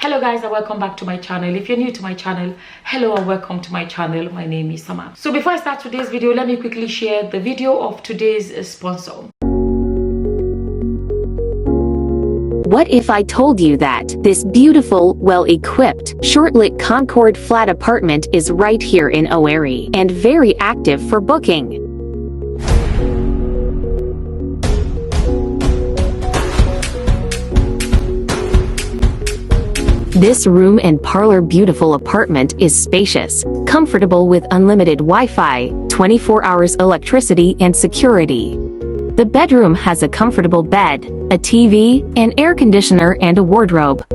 Hello guys, and welcome back to my channel. If you're new to my channel, hello and welcome to my channel. My name is Sama. So before I start today's video, let me quickly share the video of today's sponsor. What if I told you that this beautiful, well-equipped, short-lit Concord flat apartment is right here in Owerri and very active for booking? This room and parlor beautiful apartment is spacious, comfortable with unlimited Wi-Fi, 24 hours electricity and security. The bedroom has a comfortable bed, a TV, an air conditioner and a wardrobe.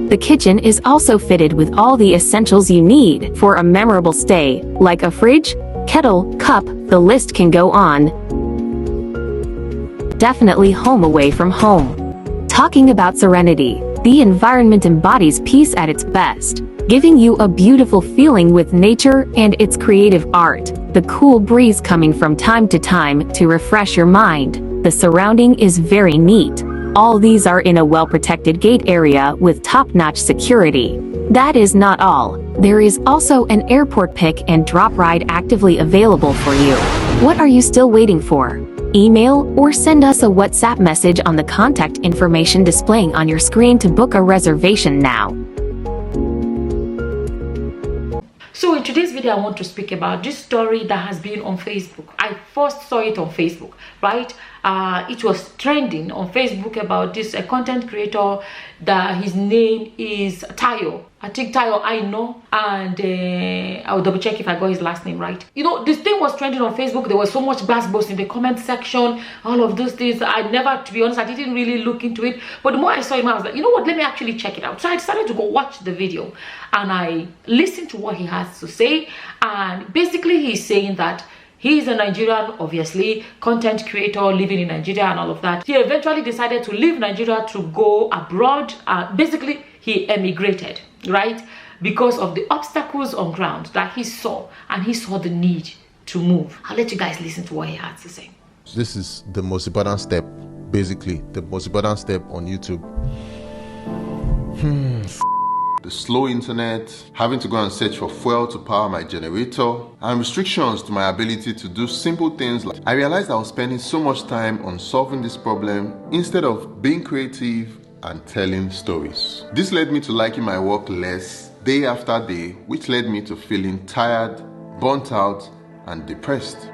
The kitchen is also fitted with all the essentials you need for a memorable stay, like a fridge, kettle, cup, the list can go on. Definitely home away from home. Talking about serenity, the environment embodies peace at its best, giving you a beautiful feeling with nature and its creative art. The cool breeze coming from time to time to refresh your mind. The surrounding is very neat. All these are in a well-protected gate area with top-notch security. That is not all. There is also an airport pick and drop ride actively available for you. What are you still waiting for? Email or send us a WhatsApp message on the contact information displaying on your screen to book a reservation now. So in today's video, I want to speak about this story that has been on Facebook. I first saw it on Facebook, right? It was trending on Facebook about this content creator that his name is Tayo. I think Tayo Aina, and I'll double check if I got his last name right. You know, this thing was trending on Facebook. There was so much buzz in the comment section, all of those things. I never, to be honest, I didn't really look into it. But the more I saw him, I was like, you know what, let me actually check it out. So I decided to go watch the video and I listened to what he has to say. And basically he's saying that he's a Nigerian, obviously, content creator living in Nigeria and all of that. He eventually decided to leave Nigeria to go abroad. Basically, he emigrated, right? Because of the obstacles on ground that he saw, and he saw the need to move. I'll let you guys listen to what he had to say. This is the most important step, basically, the most important step on YouTube. The slow internet, having to go and search for fuel to power my generator, and restrictions to my ability to do simple things. I realized I was spending so much time on solving this problem instead of being creative and telling stories. This led me to liking my work less day after day, which led me to feeling tired, burnt out, and depressed.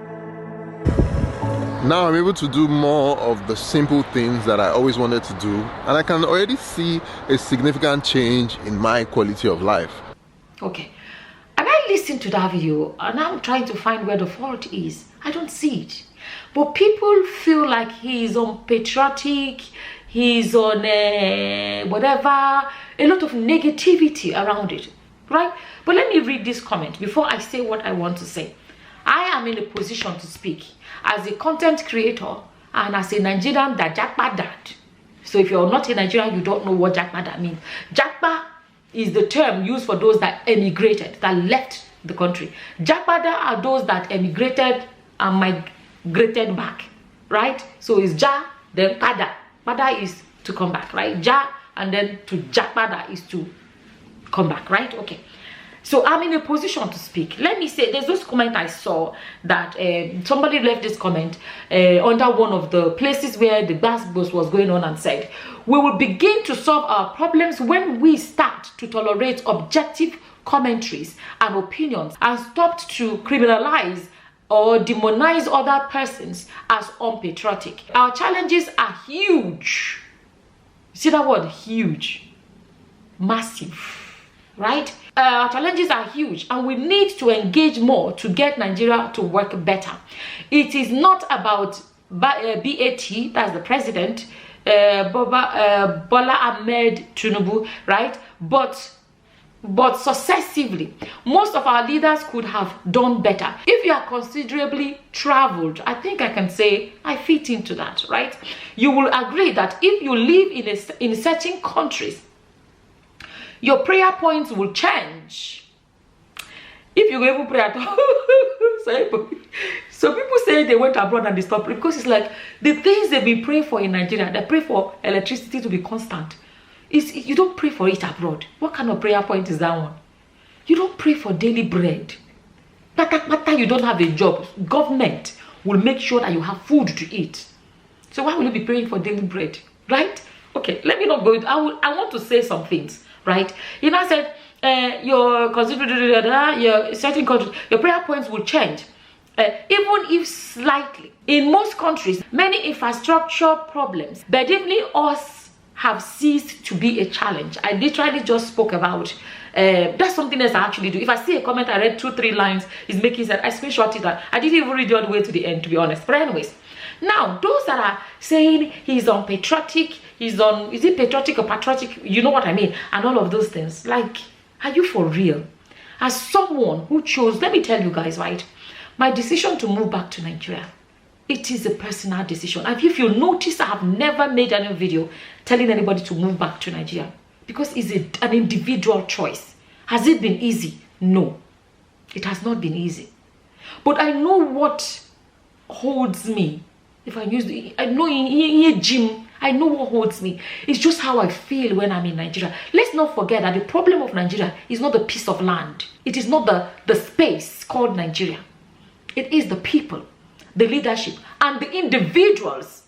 Now I'm able to do more of the simple things that I always wanted to do, and I can already see a significant change in my quality of life. Okay, and I listened to that video and I'm trying to find where the fault is. I don't see it. But people feel like he's on patriotic, he's on whatever, a lot of negativity around it, right? But let me read this comment before I say what I want to say. I am in a position to speak as a content creator and as a Nigerian that Jakpa dad. So if you're not a Nigerian, you don't know what Jakpa means. Jakpa is the term used for those that emigrated, that left the country. Jakpada are those that emigrated and migrated back, right? So it's Ja, then Pada. Pada is to come back, right? Ja, and then to Jakpada is to come back, right? Okay. So I'm in a position to speak. Let me say, there's this comment I saw that somebody left this comment under one of the places where the bus was going on and said, we will begin to solve our problems when we start to tolerate objective commentaries and opinions and stop to criminalize or demonize other persons as unpatriotic. Our challenges are huge. See that word, huge, massive, right? Our challenges are huge and we need to engage more to get Nigeria to work better. It is not about BAT, that's the president, Bola Ahmed Tinubu, right? But successively, most of our leaders could have done better. If you are considerably traveled, I think I can say I fit into that, right? You will agree that if you live in certain countries, your prayer points will change. If you even pray at all. So people say they went abroad and they stopped because it's like the things they've been praying for in Nigeria. They pray for electricity to be constant. You don't pray for it abroad. What kind of prayer point is that one? You don't pray for daily bread. But you don't have a job. Government will make sure that you have food to eat. So why will you be praying for daily bread? Right? Okay, let me not go. I want to say some things. Right? You know, I said your certain countries, your prayer points will change. Even if slightly. In most countries, many infrastructure problems, but even us have ceased to be a challenge. I literally just spoke about that's something else I actually do. If I see a comment, I read 2-3 lines, it's making sense, I screenshot it. I didn't even read it all the way to the end, to be honest. But anyways, now those that are saying he's on patriotic, is it patriotic or patriotic? You know what I mean? And all of those things. Like, are you for real? As someone who chose, let me tell you guys, right? My decision to move back to Nigeria, it is a personal decision. And if you notice, I have never made any video telling anybody to move back to Nigeria because it's an individual choice. Has it been easy? No, it has not been easy. But I know what holds me. If I use I know in gym, I know what holds me. It's just how I feel when I'm in Nigeria. Let's not forget that the problem of Nigeria is not the piece of land. It is not the space called Nigeria. It is the people, the leadership, and the individuals.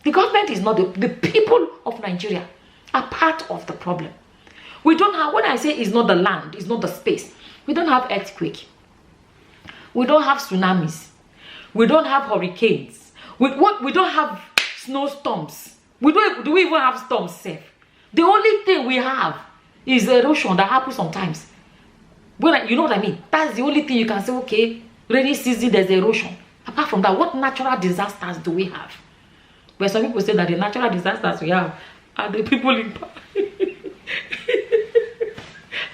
The government is not the people of Nigeria are part of the problem. We don't have, when I say it's not the land, it's not the space, we don't have earthquake. We don't have tsunamis. We don't have hurricanes. We don't have snowstorms. Do we even have storms safe? The only thing we have is erosion that happens sometimes. You know what I mean? That's the only thing you can say, okay, rainy season, there's erosion. Apart from that, what natural disasters do we have? Where some people say that the natural disasters we have are the people in power.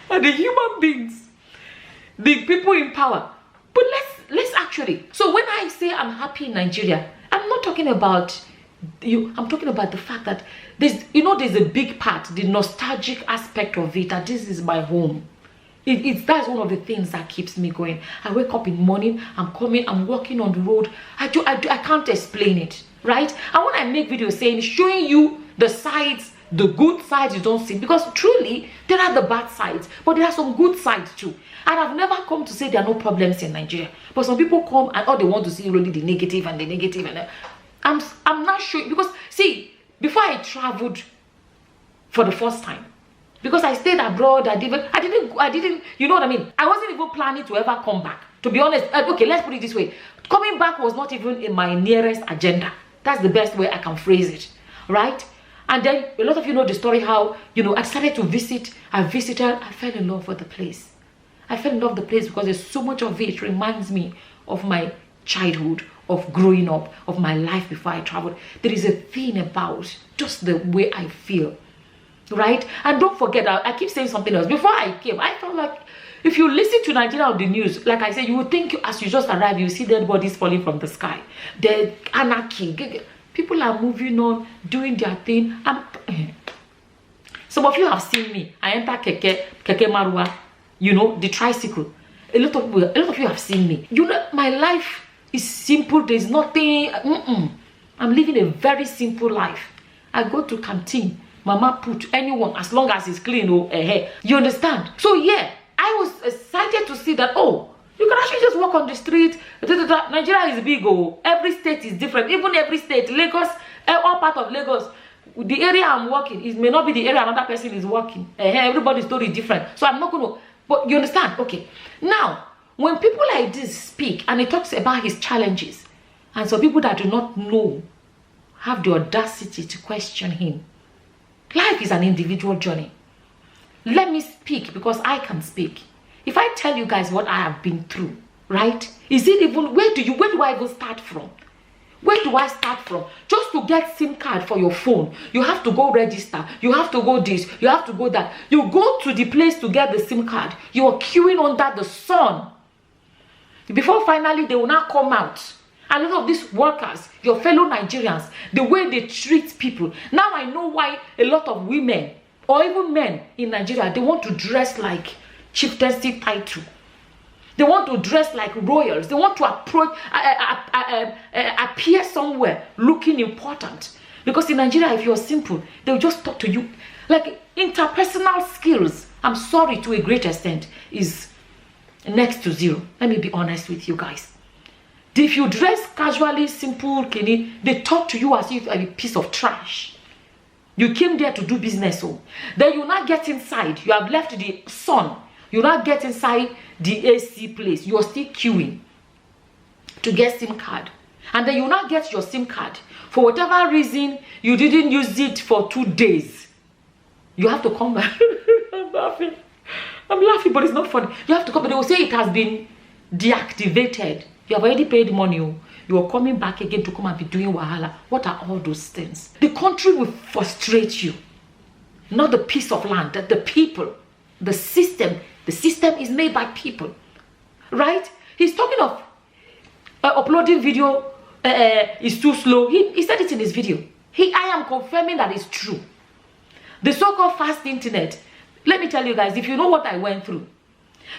Are the human beings. The people in power. But let's actually. So when I say I'm happy in Nigeria, I'm not talking about you. I'm talking about the fact that there's a big part, the nostalgic aspect of it, that this is my home. That's one of the things that keeps me going. I wake up in the morning, I'm walking on the road. I can't explain it, right? And when I make videos showing you the sides, the good sides you don't see, because truly there are the bad sides, but there are some good sides too. And I've never come to say there are no problems in Nigeria, but some people come and all they want to see really the negative and the negative, and I'm not sure, because see, before I traveled for the first time, because I stayed abroad, I didn't, you know what I mean? I wasn't even planning to ever come back. To be honest, okay, let's put it this way. Coming back was not even in my nearest agenda. That's the best way I can phrase it, right? And then a lot of you know the story how, I started to visit. I visited, I fell in love with the place. I fell in love with the place because there's so much of it reminds me of my childhood, of growing up, of my life before I traveled. There is a thing about just the way I feel. Right? And don't forget, I keep saying something else. Before I came, I felt like if you listen to Nigeria on the news, like I said, you would think as you just arrive, you see dead bodies falling from the sky. The anarchy. People are moving on, doing their thing. Some of you have seen me. I enter Keke Marua, the tricycle. A lot of you have seen me. My life is simple. There's nothing. I'm living a very simple life. I go to canteen. Mama put anyone as long as it's clean. You understand? So yeah, I was excited to see that. Oh, you can actually just walk on the street. Nigeria is big. Every state is different. Even every state, Lagos, all part of Lagos, the area I'm working, it may not be the area another person is working. Everybody's story is different. So I'm not going to. But you understand? Okay. Now, when people like this speak and he talks about his challenges, and some people that do not know have the audacity to question him. Life is an individual journey. Let me speak because I can speak. If I tell you guys what I have been through, right? Is it even, where do I even start from? Where do I start from? Just to get SIM card for your phone, you have to go register. You have to go this, you have to go that. You go to the place to get the SIM card. You are queuing under the sun. Before finally they will not come out. A lot of these workers, your fellow Nigerians, the way they treat people. Now I know why a lot of women or even men in Nigeria, they want to dress like chieftaincy title. They want to dress like royals. They want to appear somewhere looking important. Because in Nigeria, if you're simple, they'll just talk to you. Like interpersonal skills, I'm sorry, to a great extent, is next to zero. Let me be honest with you guys. If you dress casually, simple, they talk to you as if you're a piece of trash. You came there to do business. So then you not get inside. You have left the sun. You not get inside the AC place. You're still queuing to get SIM card. And then you not get your SIM card. For whatever reason, you didn't use it for 2 days. You have to come back. I'm laughing, but it's not funny. You have to come, they will say it has been deactivated. You have already paid money. You are coming back again to come and be doing wahala. What are all those things? The country will frustrate you. Not the piece of land, the people, the system. The system is made by people. Right? He's talking of uploading video is too slow. He said it in his video. I am confirming that it's true. The so-called fast internet. Let me tell you guys, if you know what I went through.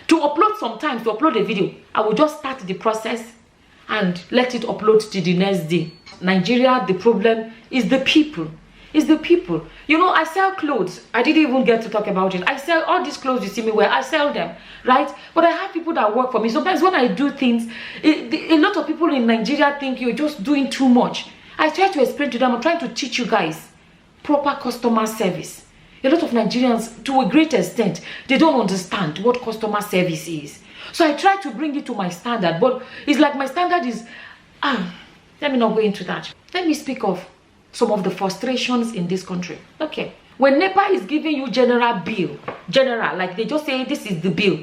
To upload a video, I will just start the process and let it upload to the next day. Nigeria, the problem is the people. It's the people. You know, I sell clothes. I didn't even get to talk about it. I sell all these clothes you see me wear. I sell them, right? But I have people that work for me. Sometimes when I do things, a lot of people in Nigeria think you're just doing too much. I try to explain to them. I'm trying to teach you guys proper customer service. A lot of Nigerians, to a great extent, they don't understand what customer service is. So I try to bring it to my standard, but it's like my standard is, let me not go into that. Let me speak of some of the frustrations in this country. Okay, when NEPA is giving you general bill, like they just say this is the bill,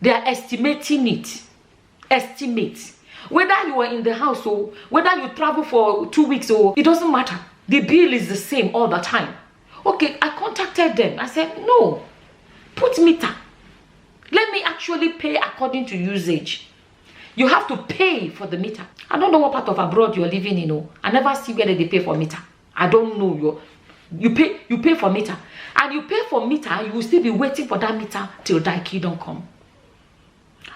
they are estimating it. Estimate. Whether you are in the house or whether you travel for 2 weeks or it doesn't matter. The bill is the same all the time. Okay, I contacted them. I said, no, put meter. Let me actually pay according to usage. You have to pay for the meter. I don't know what part of abroad you're living in. I never see where they pay for meter. I don't know. You pay for meter. And you pay for meter, you will still be waiting for that meter till thy kingdom come.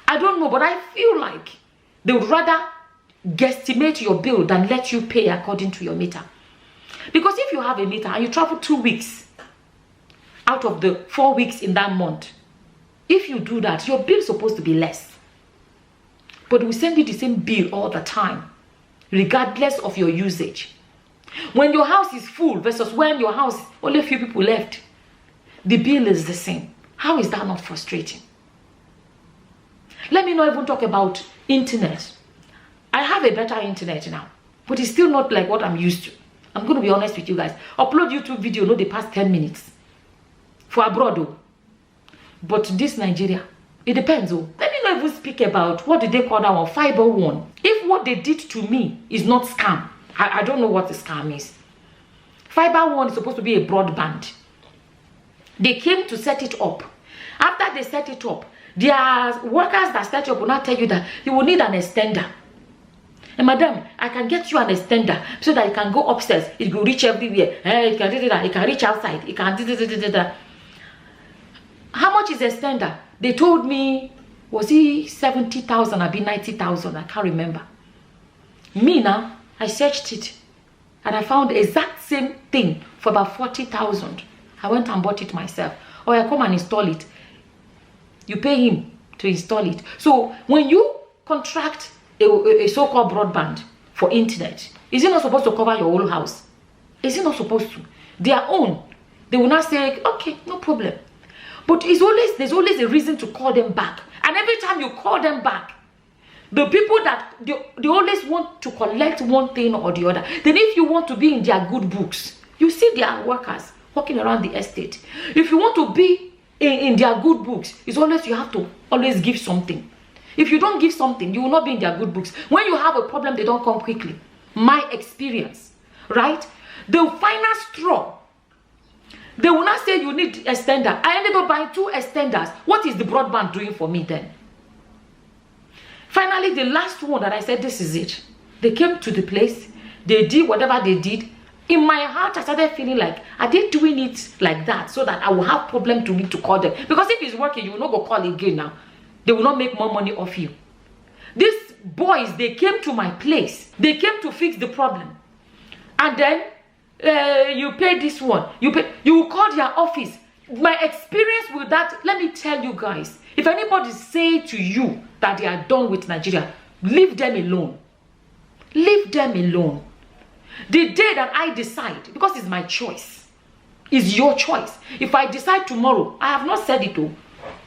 I don't know, but I feel like they would rather guesstimate your bill than let you pay according to your meter. Because if you have a meter and you travel 2 weeks out of the 4 weeks in that month, if you do that, your bill is supposed to be less. But we send you the same bill all the time, regardless of your usage. When your house is full versus when your house, only a few people left, the bill is the same. How is that not frustrating? Let me not even talk about internet. I have a better internet now, but it's still not like what I'm used to. I'm going to be honest with you guys. Upload YouTube video, no, they pass 10 minutes. For abroad, though. But this Nigeria, it depends, though. Let me not even speak about, what did they call that one? Fiber one. If what they did to me is not scam, I don't know what the scam is. Fiber one is supposed to be a broadband. They came to set it up. After they set it up, their workers that set it up will not tell you that you will need an extender. And madam, I can get you an extender so that you can go upstairs. It will reach everywhere. It can do that. It can reach outside. It can do that. How much is extender? They told me, was it 70,000 or 90,000? I can't remember. Me now, I searched it and I found the exact same thing for about 40,000. I went and bought it myself. Or I come and install it. You pay him to install it. So when you contract a so-called broadband for internet, is it not supposed to cover your whole house? Is it not supposed to? Their own. They will not say, okay, no problem. But there's always a reason to call them back. And every time you call them back, the people that, they always want to collect one thing or the other. Then if you want to be in their good books, you see their workers walking around the estate. If you want to be in their good books, it's always, you have to always give something. If you don't give something, you will not be in their good books. When you have a problem, they don't come quickly. My experience, right? The final straw, they will not say you need extender. I ended up buying 2 extenders. What is the broadband doing for me then? Finally, the last one that I said, this is it. They came to the place. They did whatever they did. In my heart, I started feeling like, are they doing it like that so that I will have problem to me to call them? Because if it's working, you will not go call again now. they will not make more money off you. These boys, they came to my place. They came to fix the problem. And then you pay this one. You call their office. My experience with that, let me tell you guys, if anybody say to you that they are done with Nigeria, leave them alone. Leave them alone. The day that I decide, because it's my choice, it's your choice. If I decide tomorrow, I have not said it all,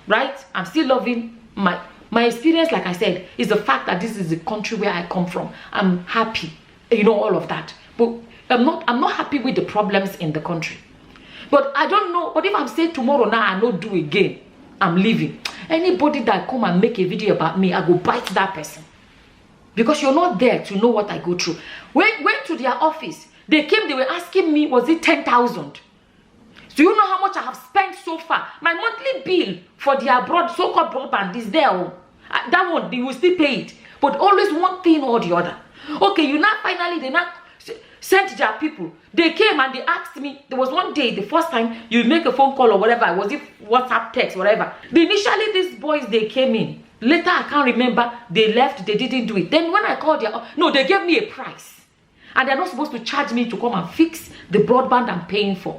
right? I'm still loving my experience. Like I said, is the fact that this is the country where I come from. I'm happy, you know, all of that. But I'm not happy with the problems in the country. But I don't know. But if I'm saying tomorrow now, I don't do again, I'm leaving. Anybody that come and make a video about me, I go bite that person. Because you're not there to know what I go through. Went to their office. They came, they were asking me, was it 10,000? Do you know how much I have spent so far? My monthly bill for their so-called broadband is there. That one, they will still pay it. But always one thing or the other. Okay, you now finally, they now sent their people. They came and they asked me. There was one day, the first time you make a phone call or whatever. Was it WhatsApp, text, whatever. Initially, these boys, they came in. Later, I can't remember. They left. They didn't do it. Then when I called they gave me a price. And they're not supposed to charge me to come and fix the broadband I'm paying for.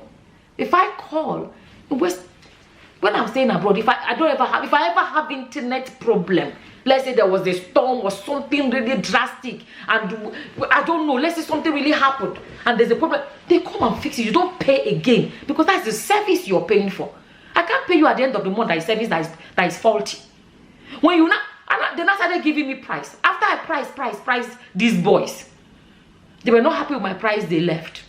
If I call, when I'm staying abroad, if I ever have internet problem, let's say there was a storm or something really drastic, and I don't know, let's say something really happened, and there's a problem, they come and fix it. You don't pay again, because that's the service you're paying for. I can't pay you at the end of the month that is service that is faulty. When you they now started giving me price. After I price these boys, they were not happy with my price. They left.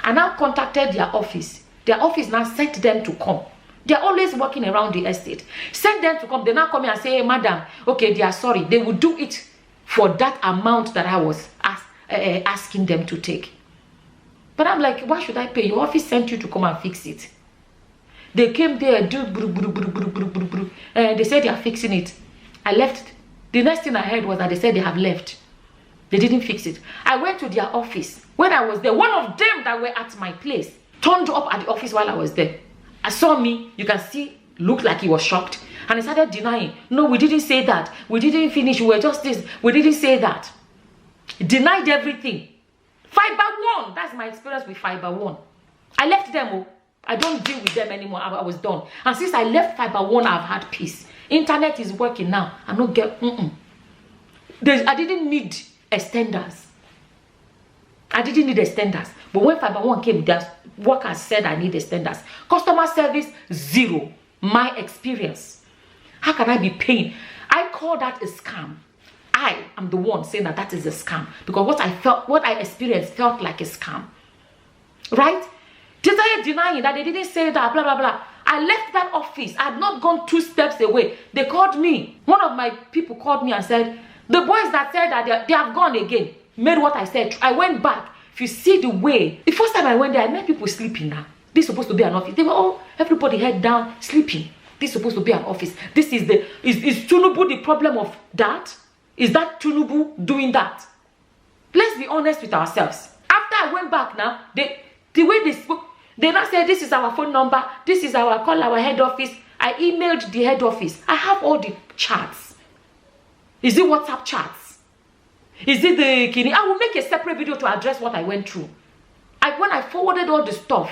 I now contacted their office. Their office now sent them to come. They're always working around the estate. Send them to come. They now come here and say, hey, madam, okay, they are sorry. They will do it for that amount that I was asking them to take. But I'm like, why should I pay? Your office sent you to come and fix it. They came there, they said they are fixing it. I left. The next thing I heard was that they said they have left. They didn't fix it. I went to their office. When I was there, one of them that were at my place turned up at the office while I was there. I saw me, you can see, looked like he was shocked. And he started denying. No, we didn't say that. We didn't finish. We were just this. We didn't say that. He denied everything. Fiber One. That's my experience with Fiber One. I left them. I don't deal with them anymore. I was done. And since I left Fiber One, I've had peace. Internet is working now. I don't get... I didn't need extenders. I didn't need extenders. But when Fiber One came, the workers said I need extenders. Customer service, zero. My experience. How can I be paying? I call that a scam. I am the one saying that that is a scam. Because what I experienced felt like a scam. Right? They started denying that they didn't say that, blah, blah, blah. I left that office. I had not gone 2 steps away. They called me. One of my people called me and said, the boys that said that they have gone again, made what I said. I went back. If you see the way, the first time I went there, I met people sleeping now. This is supposed to be an office. They were all, everybody head down, sleeping. This is supposed to be an office. This is is Tinubu the problem of that? Is that Tinubu doing that? Let's be honest with ourselves. After I went back now, the way they spoke, they now said, this is our phone number. This is our call, our head office. I emailed the head office. I have all the chats. Is it WhatsApp chats? Is it the Kini? I will make a separate video to address what I went through. When I forwarded all the stuff,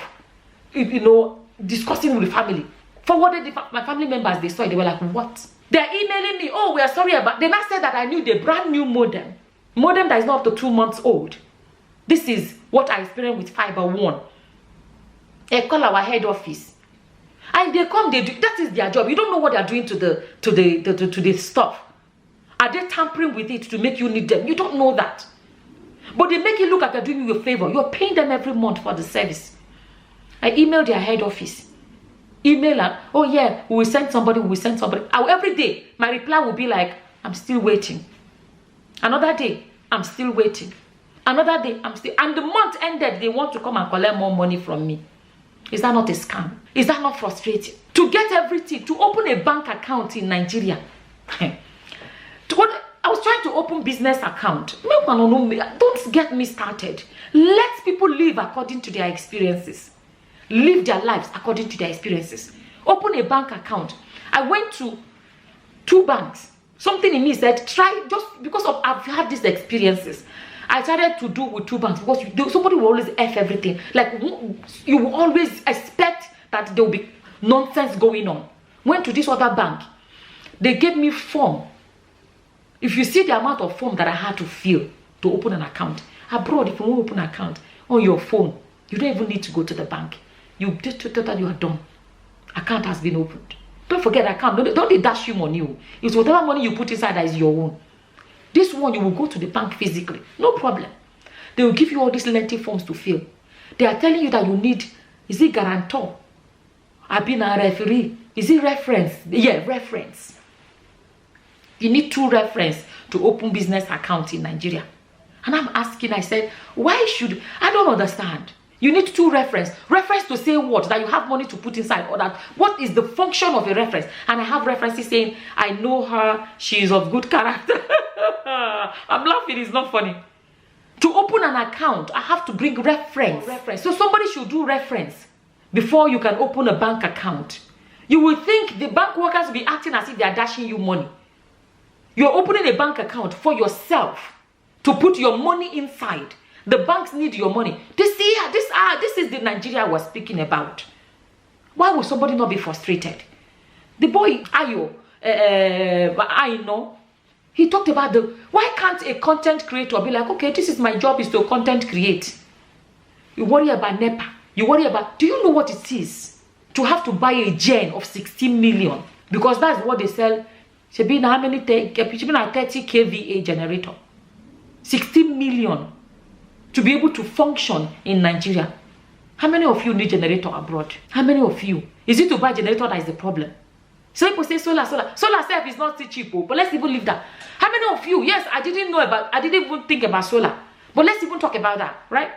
discussing with the family, forwarded my family members, they saw it, they were like, what? They're emailing me, oh, we are sorry about... They now said that I knew the brand new modem that is not up to 2 months old. This is what I experienced with Fiber One. They call our head office. And they come, they do, that is their job. You don't know what they're doing to the stuff. Are they tampering with it to make you need them? You don't know that. But they make it look like they're doing you a favor. You're paying them every month for the service. I emailed their head office. Email them, oh yeah, we will send somebody, Every day, my reply will be like, I'm still waiting. Another day, I'm still waiting. Another day, and the month ended, they want to come and collect more money from me. Is that not a scam? Is that not frustrating? To get everything, to open a bank account in Nigeria. I was trying to open business account. Don't get me started. Let people live according to their experiences. Live their lives according to their experiences. Open a bank account. I went to 2 banks. Something in me said, try, just because of I've had these experiences. I started to do with 2 banks because somebody will always F everything. Like, you will always expect that there will be nonsense going on. Went to this other bank. They gave me form. If you see the amount of form that I had to fill to open an account. Abroad, if you want to open an account on your phone, you don't even need to go to the bank. You just that you are done. Account has been opened. Don't forget account. Don't they dash you money. It's whatever money you put inside that is your own. This one, you will go to the bank physically. No problem. They will give you all these lengthy forms to fill. They are telling you that you need, is it guarantor? I've been a referee. Is it reference? Yeah, reference. You need 2 reference to open business account in Nigeria. And I'm asking, I said, why should, I don't understand. You need 2 reference. Reference to say what? That you have money to put inside, or that what is the function of a reference? And I have references saying, I know her, she is of good character. I'm laughing, it's not funny. To open an account, I have to bring reference. So somebody should do reference before you can open a bank account. You will think the bank workers will be acting as if they are dashing you money. You're opening a bank account for yourself to put your money inside. The banks need your money. This is the Nigeria we're speaking about. Why would somebody not be frustrated? The boy Aina, he talked about why can't a content creator be like, okay, this is my job, is to content create. You worry about NEPA. You worry about, do you know what it is to have to buy a gen of 16 million? Because that's what they sell. Should be how many? Should be a 30 kVA generator. 16 million to be able to function in Nigeria. How many of you need generator abroad? How many of you? Is it to buy generator that is the problem? So people say solar self is not cheap, but let's even leave that. How many of you? Yes, I didn't even think about solar, but let's even talk about that, right?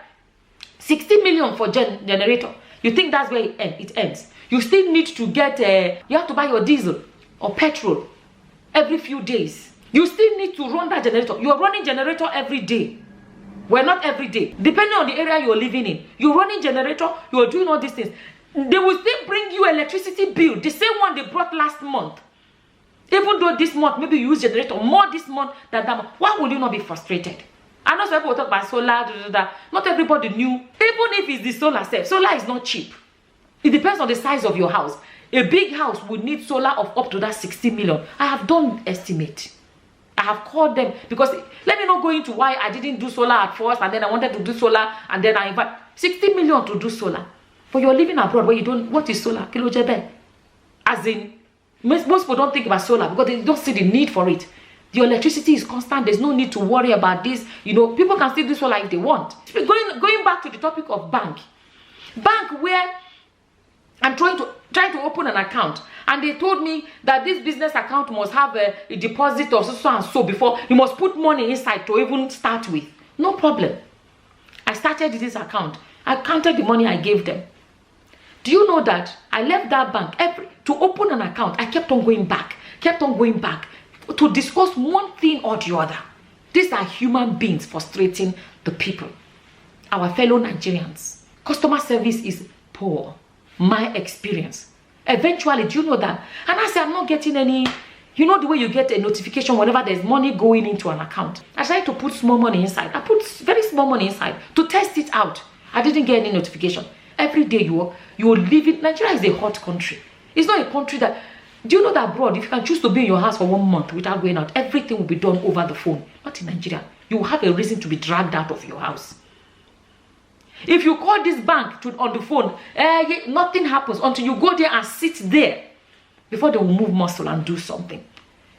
60 million for generator. You think that's where it ends? You still need to get you have to buy your diesel or petrol every few days. You still need to run that generator. You are running generator every day. Well, not every day. Depending on the area you're living in. You're running generator, you're doing all these things. They will still bring you electricity bill. The same one they brought last month. Even though this month, maybe you use generator more this month than that month. Why would you not be frustrated? I know some people talk about solar, not everybody knew. Even if it's the solar self, solar is not cheap. It depends on the size of your house. A big house would need solar of up to that 60 million. I have done estimate. I have called them because let me not go into why I didn't do solar at first and then I wanted to do solar and then I invite 60 million to do solar. But you're living abroad where you don't, what is solar? As in, most people don't think about solar because they don't see the need for it. The electricity is constant. There's no need to worry about this. You know, people can still do solar if they want. Going back to the topic of bank where I'm trying to open an account, and they told me that this business account must have a deposit of so and so before you must put money inside to even start with. No problem. I started this account. I counted the money I gave them. Do you know that I left that bank to open an account? I kept on going back to discuss one thing or the other. These are human beings frustrating the people, our fellow Nigerians. Customer service is poor. My experience. Eventually, do you know that? And I say, I'm not getting any, you know the way you get a notification whenever there's money going into an account. I tried to put small money inside. I put very small money inside to test it out. I didn't get any notification. Every day you're living, Nigeria is a hot country. It's not a country that, do you know that abroad, if you can choose to be in your house for 1 month without going out, everything will be done over the phone. Not in Nigeria. You will have a reason to be dragged out of your house. If you call this bank on the phone, nothing happens until you go there and sit there before they will move muscle and do something.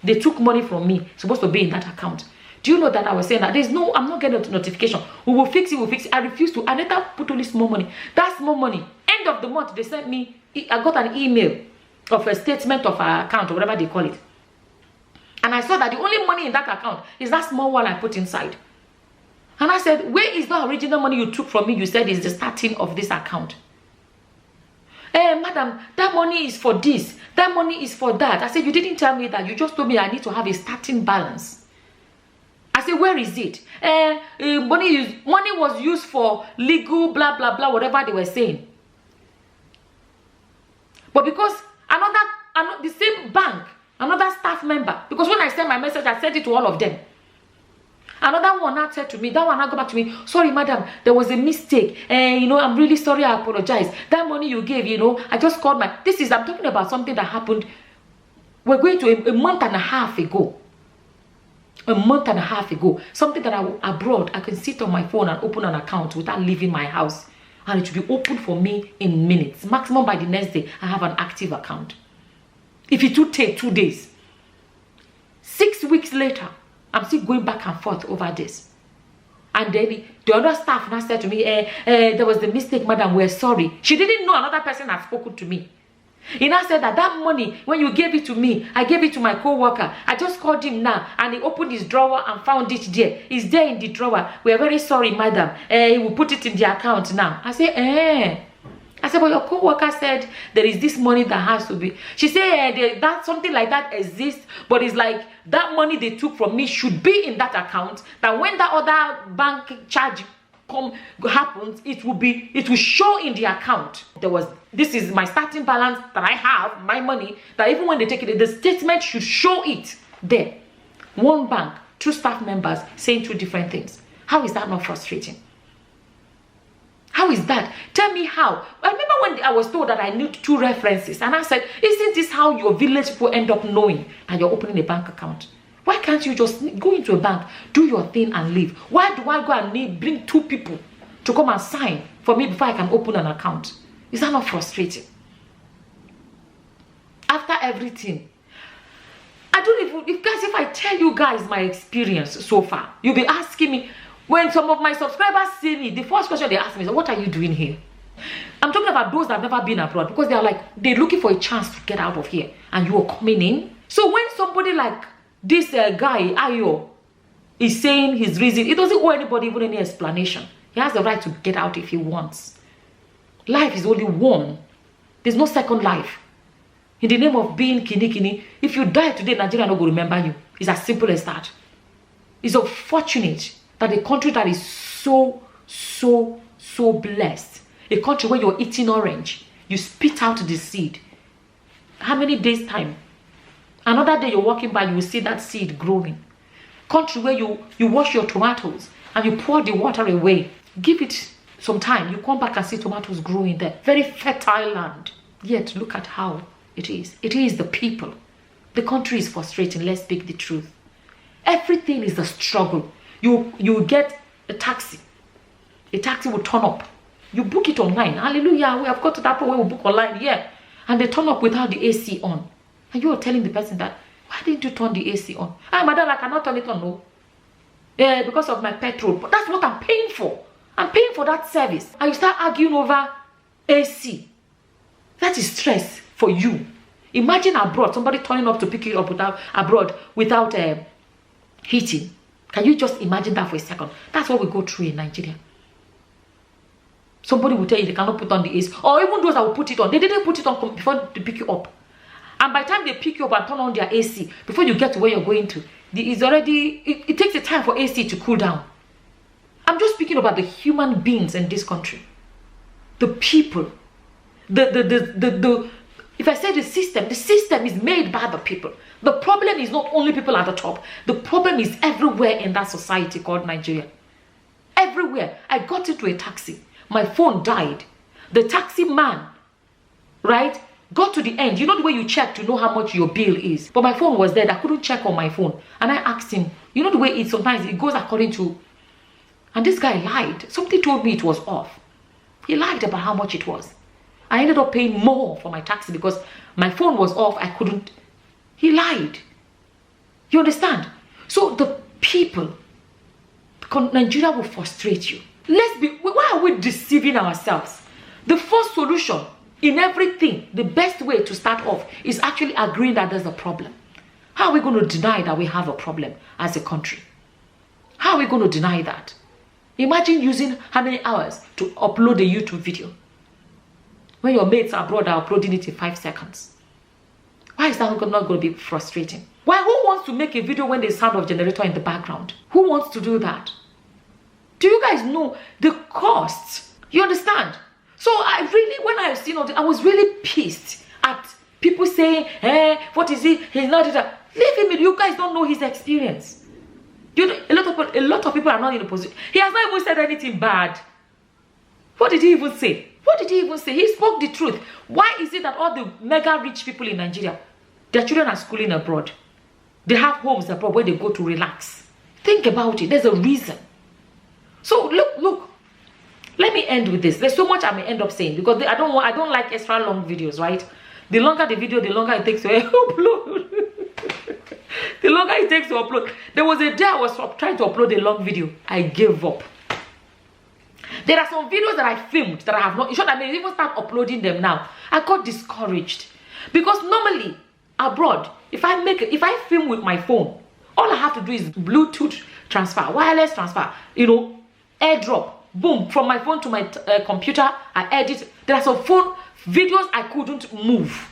They took money from me, supposed to be in that account. Do you know that I was saying that I'm not getting a notification. We will fix it, I refuse to. I never put only small money. That small money, end of the month, they sent me, I got an email of a statement of our account or whatever they call it. And I saw that the only money in that account is that small one I put inside. And I said, where is the original money you took from me? You said is the starting of this account. Madam, that money is for this. That money is for that. I said, you didn't tell me that. You just told me I need to have a starting balance. I said, where is it? Money was used for legal, blah, blah, blah, whatever they were saying. But because the same bank Another staff member. Because when I sent my message, I sent it to all of them. Another one now said to me, that one now go back to me, sorry madam, there was a mistake. I'm really sorry, I apologize. That money you gave, I just called I'm talking about something that happened. We're going to a month and a half ago. A month and a half ago. Something that abroad, I can sit on my phone and open an account without leaving my house. And it will be open for me in minutes. Maximum by the next day, I have an active account. If it would take 2 days. 6 weeks later, I'm still going back and forth over this. And then the other staff now said to me, there was the mistake, madam, we're sorry. She didn't know another person had spoken to me. He now said that money, when you gave it to me, I gave it to my co-worker. I just called him now, and he opened his drawer and found it there. It's there in the drawer. We are very sorry, madam. He will put it in the account now. I said, I said, but your co-worker said there is this money that has to be. She said that something like that exists, but it's like that money they took from me should be in that account. That when that other bank charge happens, it will show in the account. This is my starting balance that I have, my money, that even when they take it, the statement should show it there. One bank, 2 staff members saying 2 different things. How is that not frustrating? How is that? Tell me how. I remember when I was told that I need 2 references, and I said, isn't this how your village people end up knowing that you're opening a bank account? Why can't you just go into a bank, do your thing and leave? Why do I go and bring 2 people to come and sign for me before I can open an account? Is that not frustrating? After everything, I don't even, if I tell you guys my experience so far, you'll be asking me, when some of my subscribers see me, the first question they ask me is, what are you doing here? I'm talking about those that have never been abroad, because they're looking for a chance to get out of here, and you are coming in. So when somebody like this guy, Ayo, is saying his reason, it doesn't owe anybody even any explanation. He has the right to get out if he wants. Life is only one. There's no second life. In the name of being kini, if you die today, Nigeria not going to remember you. It's as simple as that. It's unfortunate that a country that is so blessed, a country where you're eating orange, you spit out the seed. How many days time? Another day you're walking by, you will see that seed growing. Country where you wash your tomatoes and you pour the water away. Give it some time, you come back and see tomatoes growing there. Very fertile land. Yet look at how it is. It is the people. The country is frustrating, let's speak the truth. Everything is a struggle. You get a taxi. A taxi will turn up. You book it online. Hallelujah, we have got to that point where we book online, yeah. And they turn up without the AC on. And you are telling the person that, why didn't you turn the AC on? Madam, I cannot turn it on, no. Yeah, because of my petrol. But that's what I'm paying for. I'm paying for that service. And you start arguing over AC. That is stress for you. Imagine abroad, somebody turning up to pick you up without heating. Can you just imagine that for a second? That's what we go through in Nigeria. Somebody will tell you they cannot put on the AC. Or even those that will put it on. They didn't put it on before they pick you up. And by the time they pick you up and turn on their AC, before you get to where you're going to, it takes a time for AC to cool down. I'm just speaking about the human beings in this country. The people. If I say the system is made by the people. The problem is not only people at the top. The problem is everywhere in that society called Nigeria. Everywhere. I got into a taxi. My phone died. The taxi man, right, got to the end. You know the way you check to know how much your bill is. But my phone was dead. I couldn't check on my phone. And I asked him, you know the way sometimes it goes according to... And this guy lied. Something told me it was off. He lied about how much it was. I ended up paying more for my taxi because my phone was off. I couldn't. He lied. You understand? So the people, Nigeria will frustrate you. Why are we deceiving ourselves? The first solution in everything, the best way to start off is actually agreeing that there's a problem. How are we going to deny that we have a problem as a country? How are we going to deny that? Imagine using how many hours to upload a YouTube video when your mates abroad are uploading it in 5 seconds. Why is that not going to be frustrating? Why? Who wants to make a video when there's sound of generator in the background? Who wants to do that? Do you guys know the costs? You understand? So when I was really pissed at People saying, what is he? He's not that. Leave him. You guys don't know his experience. A lot of people are not in a position. He has not even said anything bad. What did he even say? What did he even say? He spoke the truth. Why is it that all the mega rich people in Nigeria, their children are schooling abroad? They have homes abroad where they go to relax. Think about it. There's a reason. So look. Let me end with this. There's so much I may end up saying because I don't like extra long videos, right? The longer the video, the longer it takes to upload. The longer it takes to upload. There was a day I was trying to upload a long video. I gave up. There are some videos that I filmed that I have not. In short, I may even start uploading them now. I got discouraged because normally abroad, if I film with my phone, all I have to do is Bluetooth transfer, wireless transfer, airdrop. Boom, from my phone to my computer, I edit. There are some phone videos I couldn't move.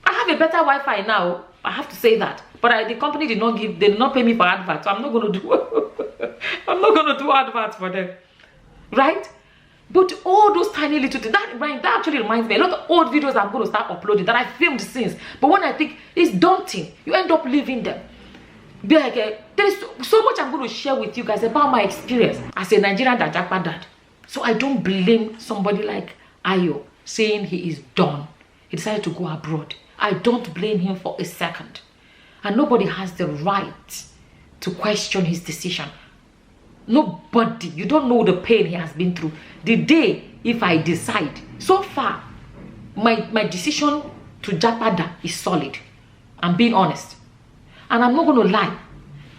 I have a better Wi-Fi now. I have to say that. But the company did not pay me for adverts. So I'm not going to do adverts for them. Right? But all those tiny little things, that actually reminds me. A lot of old videos I'm going to start uploading that I filmed since. But when I think it's daunting, you end up leaving them. Be like, there is so much I'm going to share with you guys about my experience as a Nigerian Japa dad. So I don't blame somebody like Ayo saying he is done. He decided to go abroad. I don't blame him for a second. And nobody has the right to question his decision. Nobody. You don't know the pain he has been through. The day, if I decide, so far, my decision to Japada is solid. I'm being honest. And I'm not going to lie.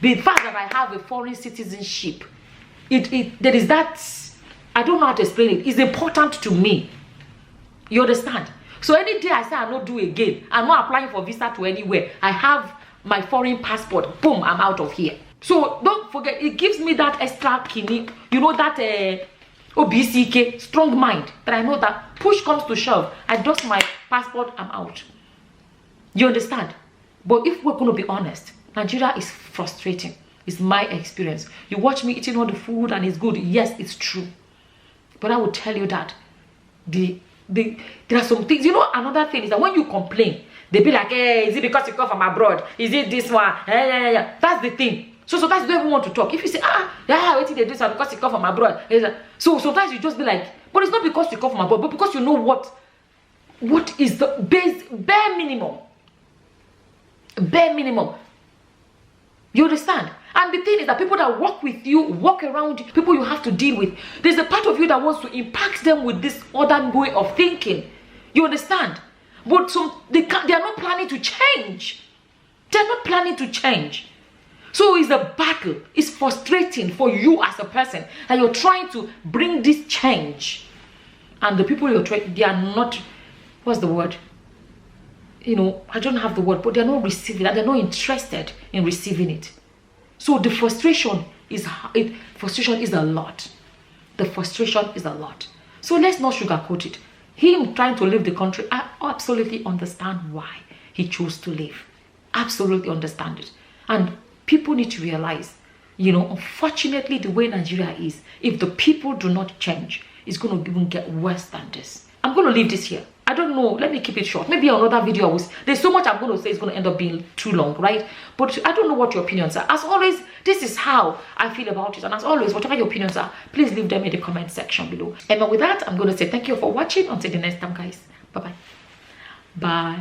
The fact that I have a foreign citizenship, there is that, I don't know how to explain it. It's important to me. You understand? So any day I say I'll not do again, I'm not applying for visa to anywhere. I have my foreign passport. Boom, I'm out of here. So don't forget, it gives me that extra kidney, that OBCK, strong mind. That I know that push comes to shove. I dust my passport, I'm out. You understand? But if we're going to be honest, Nigeria is frustrating. It's my experience. You watch me eating all the food and it's good. Yes, it's true. But I will tell you that there are some things. Another thing is that when you complain, they be like, hey, is it because you come from abroad? Is it this one? Yeah. That's the thing. So sometimes you don't even want to talk. If you say, wait till they do something because you come from abroad. So sometimes you just be like, but it's not because you come from abroad, but because you know what is the bare minimum. Bare minimum. You understand? And the thing is that people that work with you, walk around you, people you have to deal with, there's a part of you that wants to impact them with this other way of thinking. You understand? But they are not planning to change. They're not planning to change. So it's a battle. It's frustrating for you as a person that you're trying to bring this change. And the people you're trying, they are not, what's the word? I don't have the word, but they're not receiving it. They're not interested in receiving it. So the frustration is a lot. The frustration is a lot. So let's not sugarcoat it. Him trying to leave the country, I absolutely understand why he chose to leave. Absolutely understand it. And people need to realize, unfortunately, the way Nigeria is, if the people do not change, it's going to even get worse than this. I'm going to leave this here. I don't know. Let me keep it short. Maybe another video there's so much I'm going to say it's going to end up being too long, right? But I don't know what your opinions are. As always, this is how I feel about it. And as always, whatever your opinions are, please leave them in the comment section below. And with that, I'm going to say thank you for watching. Until the next time, guys. Bye-bye. Bye.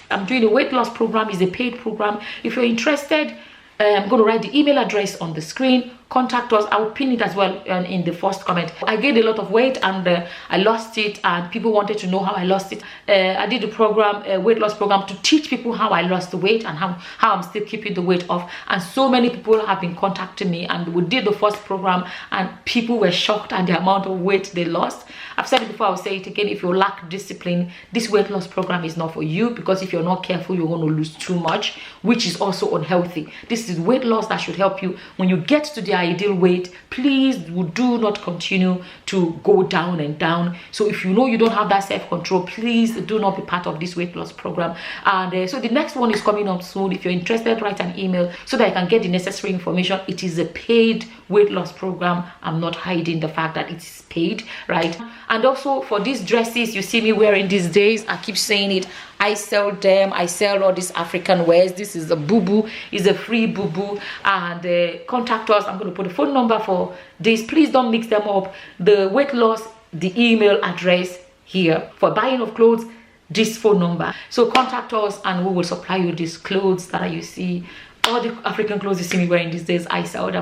I'm doing a weight loss program. It's a paid program. If you're interested, I'm going to write the email address on the screen. Contact us. I'll pin it as well in the first comment. I gained a lot of weight and I lost it, and people wanted to know how I lost it. I did a program, a weight loss program, to teach people how I lost the weight and how I'm still keeping the weight off. And so many people have been contacting me, and we did the first program and people were shocked at the amount of weight they lost. I've said it before, I'll say it again. If you lack discipline, this weight loss program is not for you, because if you're not careful, you're going to lose too much, which is also unhealthy. This is weight loss that should help you when you get to the their ideal weight, please do not continue to go down and down. So if you know you don't have that self-control, please do not be part of this weight loss program. And so the next one is coming up soon. If you're interested, write an email so that I can get the necessary information. It is a paid weight loss program. I'm not hiding the fact that it's paid, right? And also for these dresses you see me wearing these days, I keep saying it, I sell them. I sell all these African wears. This is a boo-boo, is a free boo-boo. And contact us. I'm going to put a phone number for this. Please don't mix them up. The weight loss, the email address here. For buying of clothes, this phone number. So contact us and we will supply you these clothes that you see. All the African clothes you see me wearing these days, I sell them.